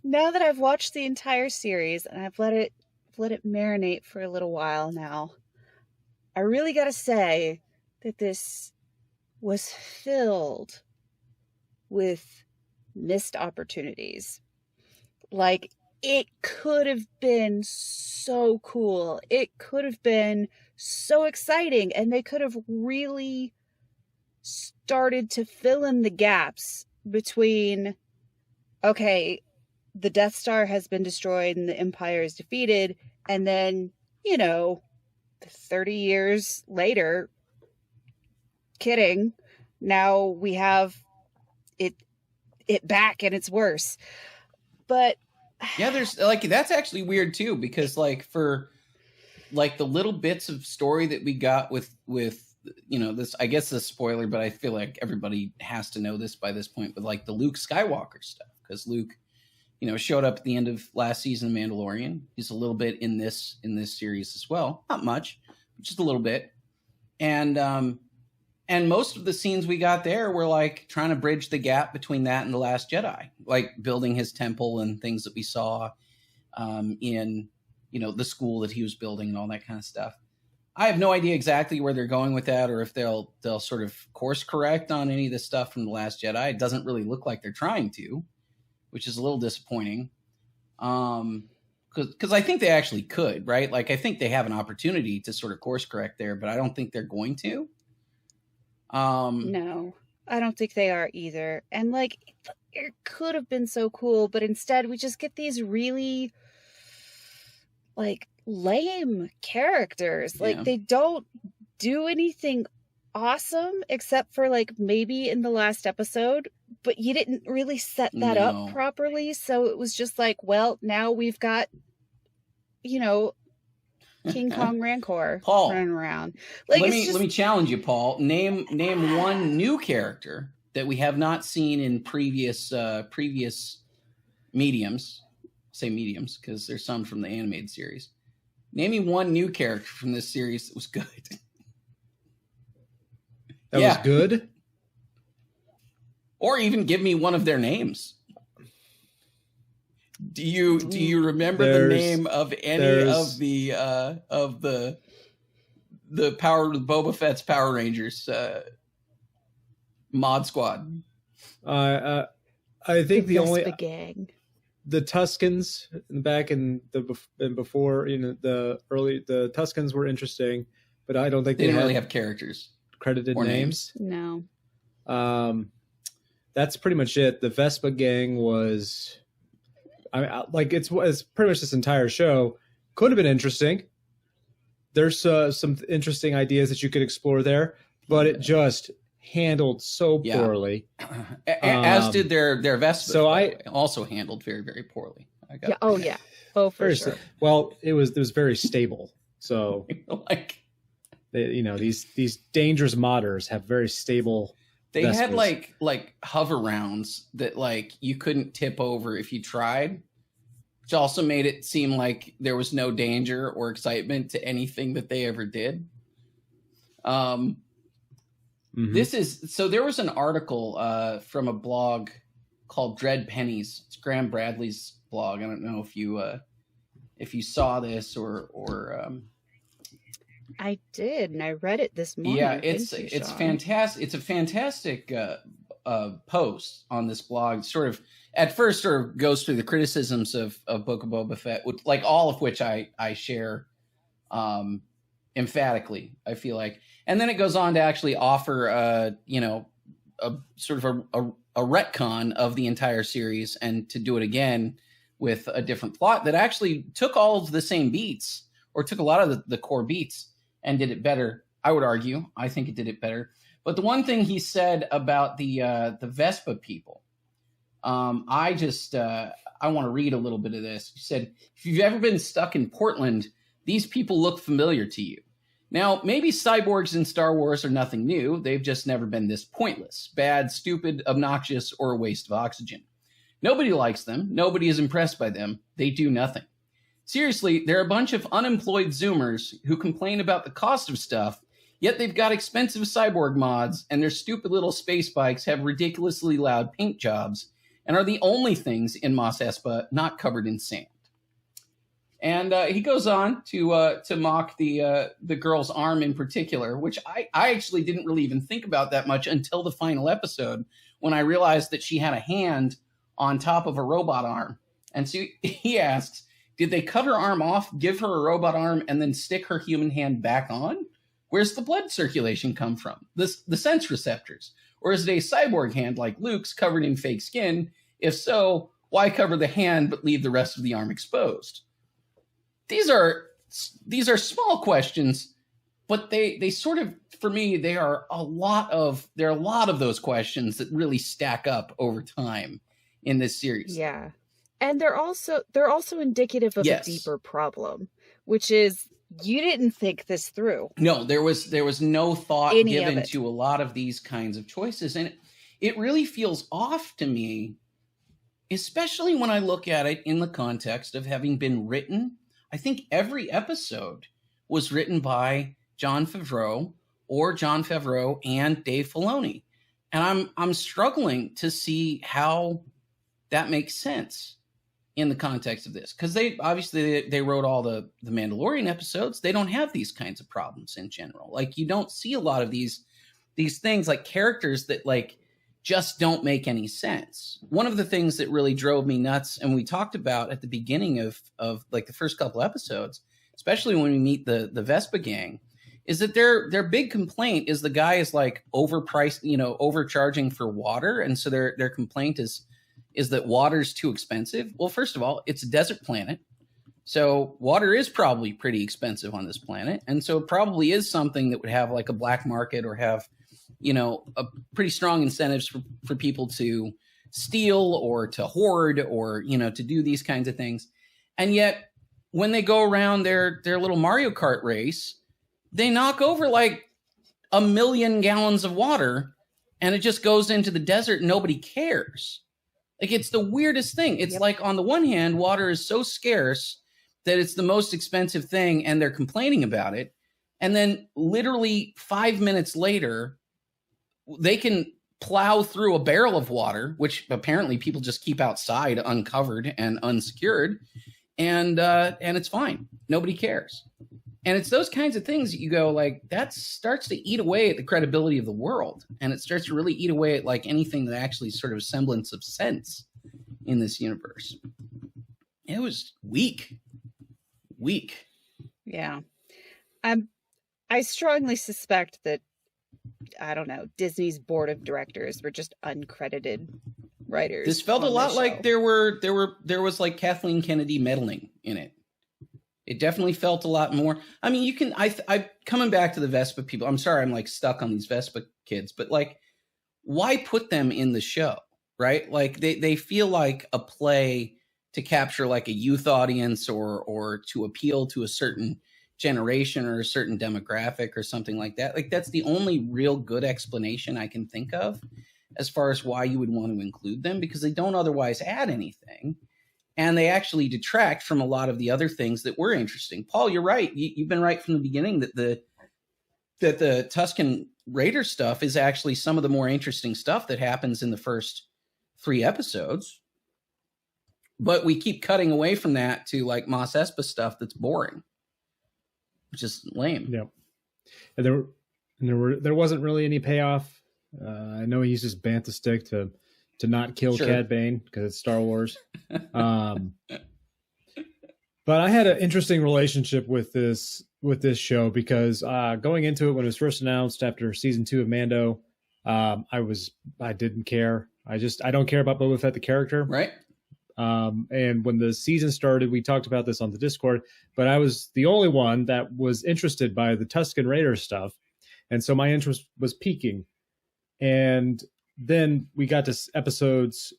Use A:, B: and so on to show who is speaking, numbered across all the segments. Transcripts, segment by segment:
A: now that I've watched the entire series and I've let it marinate for a little while now, I really got to say that this was filled with missed opportunities. Like, it could have been so cool. It could have been so exciting, and they could have really started to fill in the gaps between, okay, the Death Star has been destroyed and the Empire is defeated, and then, 30 years later, kidding, now we have it back and it's worse. But
B: yeah, there's that's actually weird too, because for the little bits of story that we got with this, I guess, a spoiler, but I feel like everybody has to know this by this point, with the Luke Skywalker stuff, because Luke showed up at the end of last season of Mandalorian. He's a little bit in this series as well, not much, but just a little bit. And most of the scenes we got there were trying to bridge the gap between that and The Last Jedi, building his temple and things that we saw in, the school that he was building and all that kind of stuff. I have no idea exactly where they're going with that, or if they'll sort of course correct on any of the stuff from The Last Jedi. It doesn't really look like they're trying to, which is a little disappointing. Because I think they actually could, right? I think they have an opportunity to sort of course correct there, but I don't think they're going to.
A: No, I don't think they are either. And it could have been so cool, but instead we just get these really lame characters.
B: Yeah.
A: They don't do anything awesome except for maybe in the last episode, but you didn't really set that up properly. So it was just well, now we've got, King Kong Rancor
B: Paul,
A: running around.
B: Let me challenge you, Paul. Name one new character that we have not seen in previous mediums. Say mediums because there's some from the animated series. Name me one new character from this series that was good.
C: That was good?
B: Or even give me one of their names. Do you remember the name of any of the Boba Fett's Power Rangers mod squad?
C: I think the only
A: gang.
C: The Tuskens back in before, the Tuskens were interesting, but I don't think
B: they didn't really have characters,
C: credited names.
A: No.
C: That's pretty much it. The Vespa gang was, it's pretty much this entire show could have been interesting. There's some interesting ideas that you could explore there, but it just handled so poorly.
B: As did their Vespa.
C: So I
B: also handled very, very poorly.
A: For sure.
C: Well, it was very stable. So these dangerous modders have very stable.
B: They
C: Vespas.
B: had hover rounds that you couldn't tip over if you tried, which also made it seem like there was no danger or excitement to anything that they ever did. There was an article from a blog called Dread Pennies. It's Graham Bradley's blog. I don't know if you saw this or
A: I did, and I read it this morning.
B: Yeah, it's fantastic. It's a fantastic post on this blog. At first goes through the criticisms of Book of Boba Fett, all of which I share emphatically, I feel like. And then it goes on to actually offer a sort of a retcon of the entire series, and to do it again with a different plot that actually took all of the same beats, or took a lot of the core beats and did it better. I would argue. I think it did it better. But the one thing he said about the Vespa people, I want to read a little bit of this. He said, "If you've ever been stuck in Portland, these people look familiar to you. Now, maybe cyborgs in Star Wars are nothing new. They've just never been this pointless, bad, stupid, obnoxious, or a waste of oxygen. Nobody likes them. Nobody is impressed by them. They do nothing. Seriously, they're a bunch of unemployed Zoomers who complain about the cost of stuff, yet they've got expensive cyborg mods, and their stupid little space bikes have ridiculously loud paint jobs, and are the only things in Mos Espa not covered in sand. And he goes on to mock the girl's arm in particular, which I actually didn't really even think about that much until the final episode, when I realized that she had a hand on top of a robot arm. And so he asks, did they cut her arm off, give her a robot arm, and then stick her human hand back on? Where's the blood circulation come from? The sense receptors? Or is it a cyborg hand like Luke's covered in fake skin? If so, why cover the hand but leave the rest of the arm exposed? These are small questions, but they sort of, for me, there are a lot of those questions that really stack up over time in this series.
A: Yeah. And they're also indicative of a deeper problem, which is you didn't think this through.
B: No, there was no thought given to a lot of these kinds of choices. And it really feels off to me, especially when I look at it in the context of having been written. I think every episode was written by Jon Favreau and Dave Filoni. And I'm struggling to see how that makes sense in the context of this. Because they wrote all the Mandalorian episodes. They don't have these kinds of problems in general. Like, you don't see a lot of these things, like characters that like just don't make any sense. One of the things that really drove me nuts, and we talked about at the beginning of like the first couple episodes, especially when we meet the Vespa gang, is that their big complaint is the guy is like overpriced, overcharging for water. And so their complaint is that water's too expensive. Well, first of all, it's a desert planet. So water is probably pretty expensive on this planet. And so it probably is something that would have like a black market or have, a pretty strong incentives for people to steal or to hoard or, to do these kinds of things. And yet when they go around their little Mario Kart race, they knock over like 1 million gallons of water and it just goes into the desert and nobody cares. Like, it's the weirdest thing. It's like, on the one hand, water is so scarce that it's the most expensive thing and they're complaining about it. And then literally 5 minutes later, they can plow through a barrel of water, which apparently people just keep outside uncovered and unsecured. And it's fine. Nobody cares. And it's those kinds of things that you go like, that starts to eat away at the credibility of the world. And it starts to really eat away at like anything that actually sort of semblance of sense in this universe. It was weak.
A: Yeah. I strongly suspect that, I don't know, Disney's board of directors were just uncredited writers.
B: This felt a lot like there was like Kathleen Kennedy meddling in it. It definitely felt a lot more. I mean, I coming back to the Vespa people. I'm sorry, I'm like stuck on these Vespa kids, but like, why put them in the show, right? Like they feel like a play to capture like a youth audience or to appeal to a certain generation or a certain demographic or something like that. Like, that's the only real good explanation I can think of as far as why you would want to include them, because they don't otherwise add anything. And they actually detract from a lot of the other things that were interesting. Paul, you're right. You've been right from the beginning that the Tusken Raider stuff is actually some of the more interesting stuff that happens in the first 3 episodes. But we keep cutting away from that to like Mos Espa stuff that's boring, which is lame.
C: Yeah. And there wasn't really any payoff. I know he uses Bantha stick to not kill Cad Bane because it's Star Wars. But I had an interesting relationship with this show because going into it when it was first announced after season 2 of Mando, I didn't care. I don't care about Boba Fett the character.
B: Right.
C: And when the season started, we talked about this on the Discord, but I was the only one that was interested by the Tusken Raider stuff. And so my interest was peaking. And then we got to episodes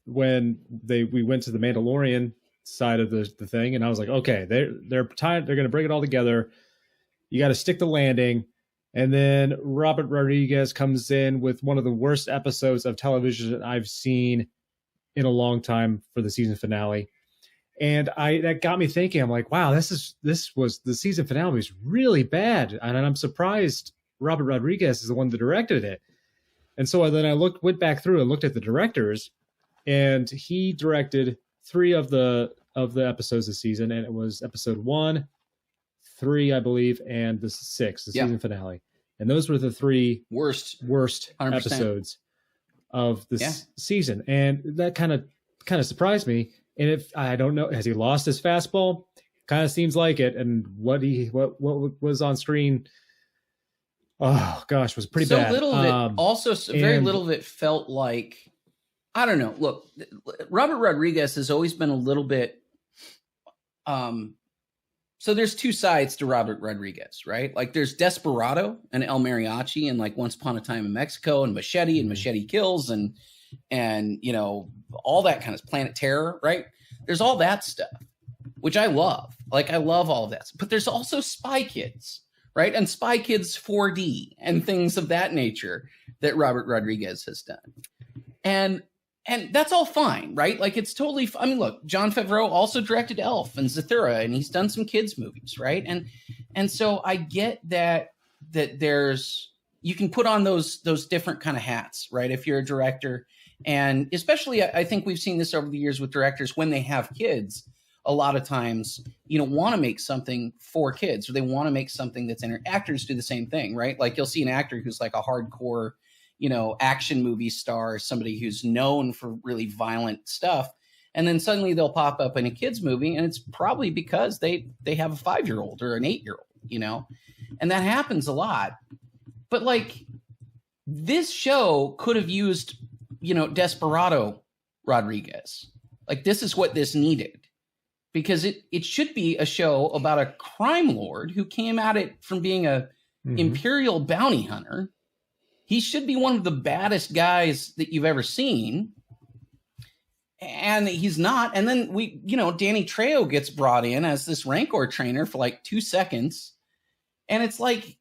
C: when we went to the Mandalorian side of the thing, and I was like, okay, they're going to bring it all together. You got to stick the landing. And then Robert Rodriguez comes in with one of the worst episodes of television I've seen in a long time for the season finale. And that got me thinking, I'm like, wow, this was the season finale was really bad. And I'm surprised Robert Rodriguez is the one that directed it. And so then I went back through and looked at the directors, and he directed 3 of the episodes this season, and it was episode 1, 3, I believe, and the 6, the season finale. And those were the 3 worst 100%. Episodes of this season. And that kind of surprised me. And if I don't know, has he lost his fastball? Kind of seems like it. And what was on screen, oh gosh, was pretty bad. So little of it,
B: also very little of it felt like, I don't know. Look, Robert Rodriguez has always been a little bit, so there's 2 sides to Robert Rodriguez, right? Like there's Desperado and El Mariachi and like Once Upon a Time in Mexico and Machete and Machete Kills and you know, all that kind of Planet Terror, right? There's all that stuff, which I love. Like I love all of that. But there's also Spy Kids, right? And Spy Kids 4D and things of that nature that Robert Rodriguez has done. And that's all fine, right? Like it's totally, I mean, look, Jon Favreau also directed Elf and Zathura, and he's done some kids movies, right? And so I get that there's, you can put on those different kind of hats, right? If you're a director, and especially I think we've seen this over the years with directors when they have kids, a lot of times, you know, want to make something for kids, or they want to make something that's actors do the same thing, right? Like you'll see an actor who's like a hardcore, you know, action movie star, somebody who's known for really violent stuff. And then suddenly they'll pop up in a kid's movie, and it's probably because they have a 5-year-old or an 8-year-old, you know, and that happens a lot. But like this show could have used, you know, Desperado Rodriguez. Like this is what this needed, because it should be a show about a crime lord who came at it from being a imperial bounty hunter. He should be one of the baddest guys that you've ever seen. And he's not. And then Danny Trejo gets brought in as this Rancor trainer for like 2 seconds. And it's like,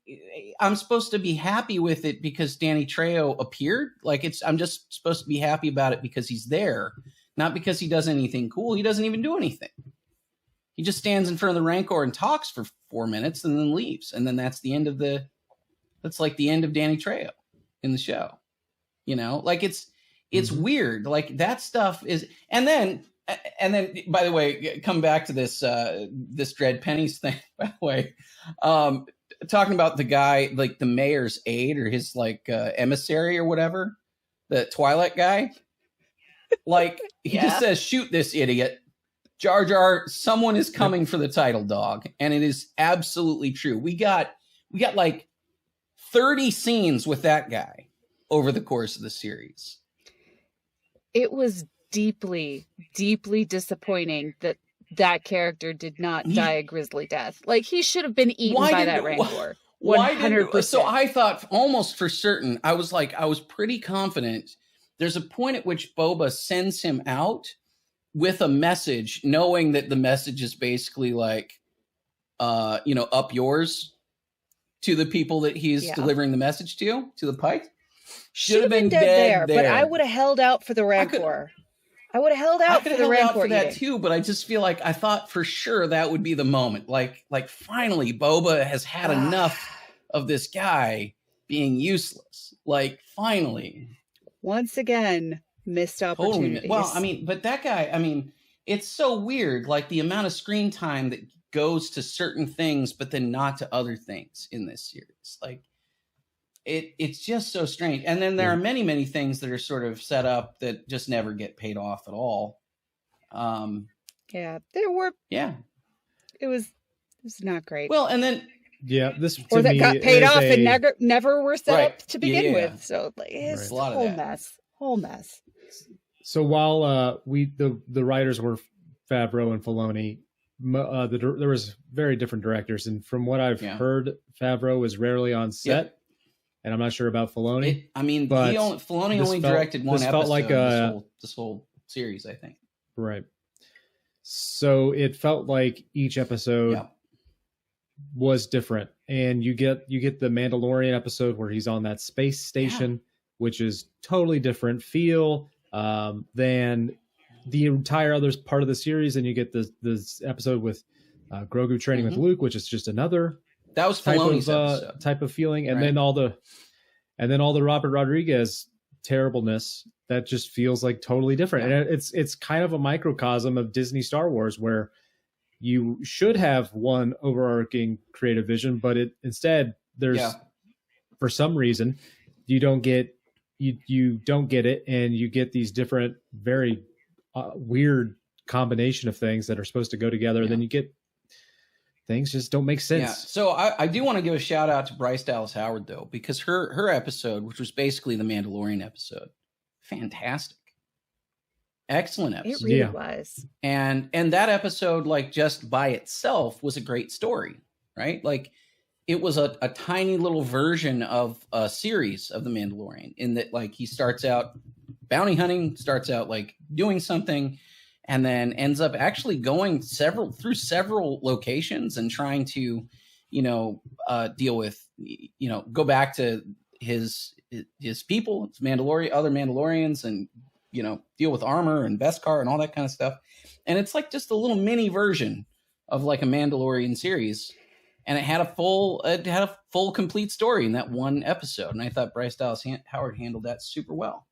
B: I'm supposed to be happy with it because Danny Trejo appeared. Like I'm just supposed to be happy about it because he's there, not because he does anything cool. He doesn't even do anything. He just stands in front of the Rancor and talks for 4 minutes and then leaves. And then that's the end of that's like the end of Danny Trejo in the show, you know, like it's weird. Like that stuff is, and then by the way, come back to this Dread Pennies thing, by the way, talking about the guy, like the mayor's aide or his like emissary or whatever, the Twilight guy, like he just says, shoot this idiot. Jar Jar, someone is coming for the title dog. And it is absolutely true. We got like 30 scenes with that guy over the course of the series.
A: It was deeply, deeply disappointing that character did not die a grisly death. Like he should have been eaten by that Rancor. 100%.
B: So I thought almost for certain, I was pretty confident. There's a point at which Boba sends him out with a message, knowing that the message is basically like, up yours to the people that he's delivering the message to the Pike.
A: Should have been dead there. But I would have held out for the Rancor. I would have held out for the Rancor for that
B: too, but I just feel like I thought for sure that would be the moment. Like finally Boba has had enough of this guy being useless. Like finally.
A: Once again, missed opportunities.
B: Totally. Well, I mean, but that guy, I mean, it's so weird, like the amount of screen time that goes to certain things, but then not to other things in this series. Like it's just so strange. And then there are many, many things that are sort of set up that just never get paid off at all.
A: Yeah, there were.
B: Yeah,
A: it was not great.
B: Well, and then
C: this
A: or that got paid off and never were set up to begin with. So like, it's
B: a lot of that.
A: Whole mess.
C: So while the writers were Favreau and Filoni, there was very different directors, and from what I've heard, Favreau was rarely on set, and I'm not sure about Filoni.
B: Filoni only directed one episode.
C: Felt like
B: this whole series, I think.
C: Right. So it felt like each episode was different, and you get the Mandalorian episode where he's on that space station, which is totally different feel than the entire other part of the series. And you get this episode with Grogu training with Luke, which is just another
B: that was Filoni's
C: type of feeling. And then and then all the Robert Rodriguez terribleness that just feels like totally different.
B: Yeah.
C: And it's kind of a microcosm of Disney Star Wars, where you should have one overarching creative vision, but instead there's for some reason you don't get it, and you get these different, very weird combination of things that are supposed to go together. And then you get things just don't make sense.
B: Yeah. So I do want to give a shout out to Bryce Dallas Howard, though, because her episode, which was basically the Mandalorian episode, fantastic. Excellent episode.
A: It really was.
B: And that episode, like, just by itself was a great story, right? Like, it was a tiny little version of a series of the Mandalorian, in that, like, he starts out bounty hunting, starts out like doing something, and then ends up actually going through several locations and trying to, deal with, go back to his people, his other Mandalorians, and, deal with armor and Beskar and all that kind of stuff. And it's like just a little mini version of like a Mandalorian series. And it had a full complete story in that one episode. And I thought Bryce Dallas Howard handled that super well.